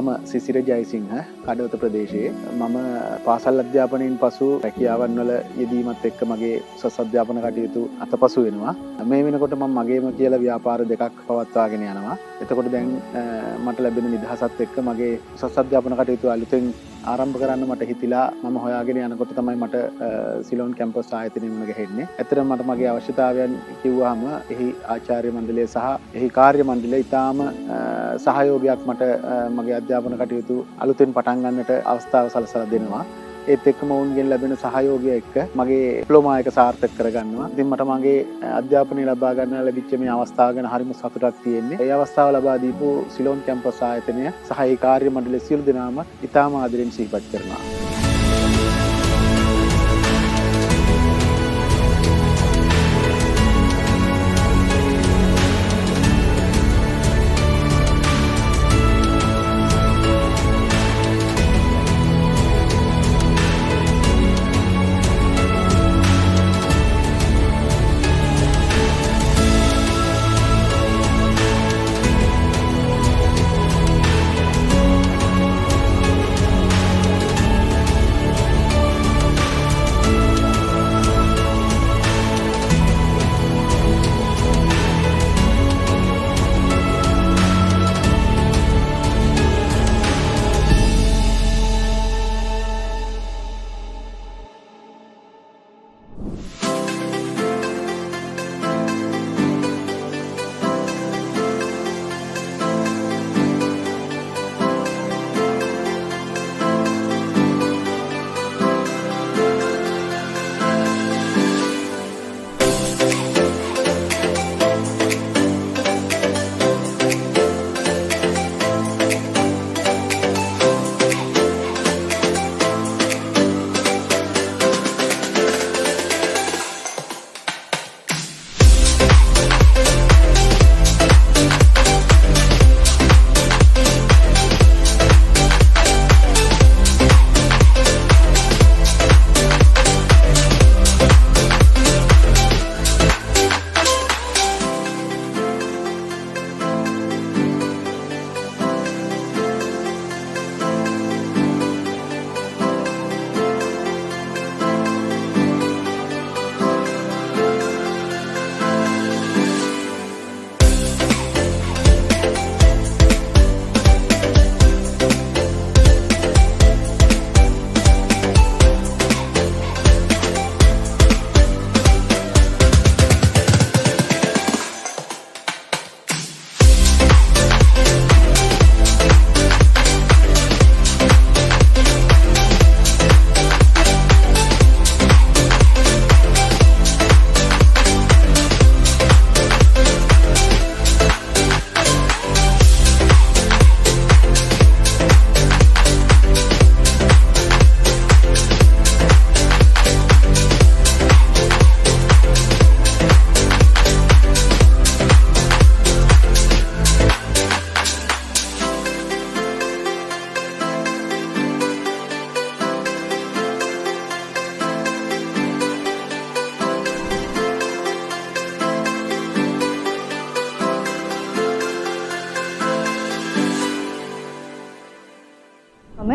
මම සිසිර ජයසිංහ කඩවත ප්‍රදේශයේ මම පාසල් අධ්‍යාපනයෙන් පසු රැකියාවන් වල යෙදීමත් එක්ක මගේ උසස් අධ්‍යාපන කටයුතු අතපසු වෙනවා. මේ වෙනකොට මම මගේම කියලා ව්‍යාපාර දෙකක් පවත්වාගෙන යනවා. එතකොට දැන් මට ලැබෙන නිදහසත් එක්ක මගේ උසස් අධ්‍යාපන කටයුතු අලුතෙන් ආරම්භ කරන්න මට හිතිලා මම හොයාගෙන යනකොට තමයි මට සිලෝන් කැම්පස් ආයතනයෙන් මුණ ගැහෙන්නේ. ඇත්තටම මට මගේ අවශ්‍යතාවයන් කිව්වහම එහි ආචාර්ය මණ්ඩලය සහ එහි කාර්ය මණ්ඩලය ඉතාම සහයෝගයක් මට මගේ අධ්‍යාපන කටයුතු අලුතෙන් පටන් ගන්නට අවස්ථාව සලසලා දෙනවා. ඒත් එක්කම ඔවුන්ගෙන් ලැබෙන සහයෝගය එක්ක මගේ ඩිප්ලෝමා එක සාර්ථක කරගන්නවා. ඉතින් මට මගේ අධ්‍යාපනය ලබා ගන්න ලැබිච්ච මේ අවස්ථාව ගැන හරිම සතුටක් තියෙන්නේ. ඒ අවස්ථාව ලබා දීපු සිලෝන් කැම්පස් ආයතනය සහ ඒ කාර්ය මණ්ඩලයේ සියලු දෙනාම ඉතාම ආදරෙන් සිහිපත් කරනවා.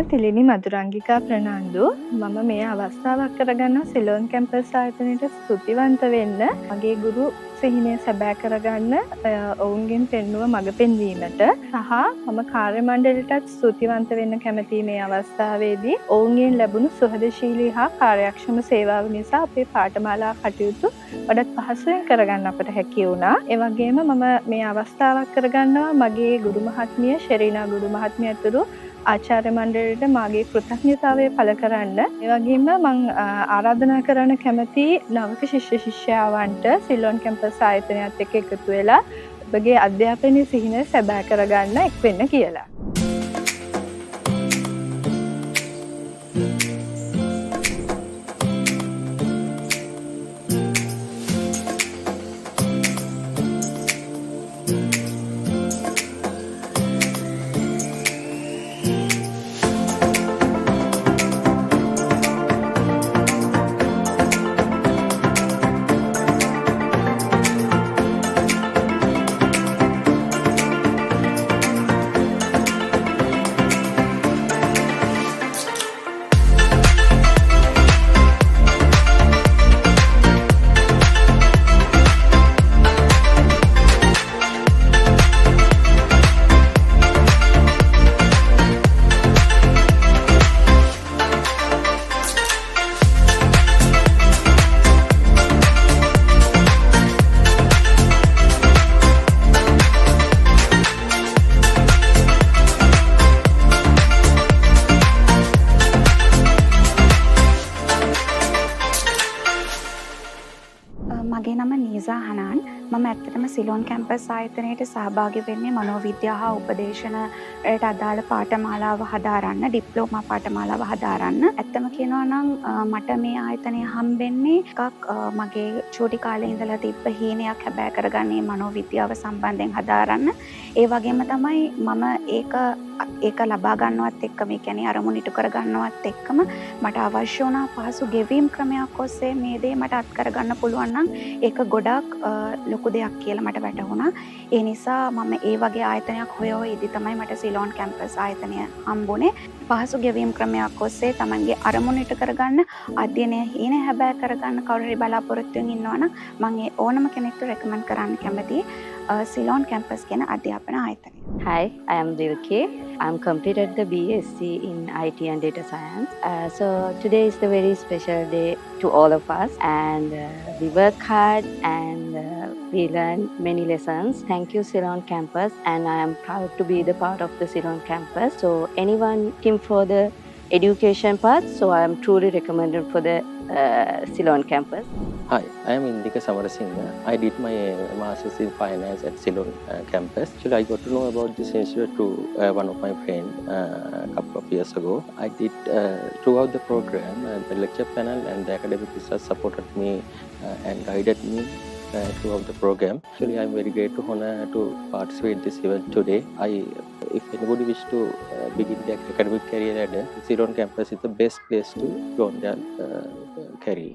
තිලිනි මදුරංගිකා ප්‍රනාන්දු. මම මේ අවස්ථාවක් කරගන්න සිලෝන් කැම්පස් ආයතනයට ස්තුතිවන්ත වෙන්න, මගේ ගුරු සිහිනය සැබෑ කරගන්න, ඔවුන්ගෙන් පෙන්නුව මඟ පෙන්වීමට සහ මම කාර්ය මණ්ඩලයටත් ස්තුතිවන්ත වෙන්න කැමතියි. මේ අවස්ථාවේදී ඔවුන්ගෙන් ලැබුණු සුහදශීලී හා කාර්යක්ෂම සේවාව නිසා අපේ පාඨමාලා කටයුතු වඩාත් පහසුවෙන් කරගන්න අපට හැකි වුණා. ඒ වගේම මම මේ අවස්ථාවක් කරගන්නවා මගේ ගුරු මහත්මිය ශෙරීනා ගුරු මහත්මිය ඇතුළු ආචාර්ය මණ්ඩලයට මාගේ කෘතඥතාවය පළ කරන්න. ඒ වගේම මම ආරාධනා කරන්න කැමති නවක ශිෂ්‍ය ශිෂ්‍යාවන්ට සිලෝන් කැම්පස් ආයතනයත් එක්ක එකතු වෙලා ඔබගේ අධ්‍යාපනයේ සිහින සැබෑ කරගන්න එක් වෙන්න කියලා. හනාන්. මම ඇත්තටම සිලෝන් කැම්පස් ආයතනයට සහභාගී වෙන්නේ මනෝවිද්‍යාව හා උපදේශනයට අදාළ පාඨමාලාව හදාරන්න, ඩිප්ලෝමා පාඨමාලාව හදාරන්න. ඇත්තම කියනවා නම් මට මේ ආයතනය හම්බෙන්නේ එකක් මගේ චූටි කාලේ ඉඳලා තිබ්බ හීනයක් හැබෑ කරගන්නේ මනෝවිද්‍යාව සම්බන්ධයෙන් හදාරන්න. ඒ වගේම තමයි මම ඒක ලබා ගන්නවත් එක්කම, ඒ කියන්නේ අරමුණු ඉටු කර ගන්නවත් එක්කම මට අවශ්‍ය වුණා පහසු ගෙවීම් ක්‍රමයක් ඔස්සේ මේ දේ මට අත් කරගන්න පුළුවන් නම් ඒක ගොඩක් ලොකු දෙයක් කියලා මට වැටහුණා. ඒ නිසා මම ඒ වගේ ආයතනයක් හොය ඉදි තමයි මට සිලෝන් කැම්පස් ආයතනය හම්බුනේ. පහසු ගෙවීම් ක්‍රමයක් ඔස්සේ තමන්ගේ අරමුණු ඉටු කරගන්න, අධ්‍යයනය හීන හැබෑ කරගන්න කවුරු හරි බලාපොරොත්තුෙන් ඉන්නවා නම් මම ඒ ඕනම කෙනෙක්ට රෙකමන්ඩ් කරන්න කැමතියි සිලෝන් කැම්පස් කියන අධ්‍යාපන ආයතනය. Hi, I am Dilke. I'm completed the BSc in IT and Data Science. So today is the very special day to all of us, and we work hard and we learn many lessons. Thank you, Ceylon Campus, and I am proud to be the part of the Ceylon Campus. So anyone looking for the education path, so I am truly recommended for the Ceylon Campus. Hi, I am Indika Samarasinghe. I did my Masters in Finance at Ceylon campus. Actually, I got to know about this institute through one of my friends a couple of years ago. I did throughout the program, the lecture panel and the academic research supported me and guided me throughout the program. Actually, I am very grateful to participate in this event today. If anybody wish to begin their academic career at Ceylon campus, is the best place to go on their career.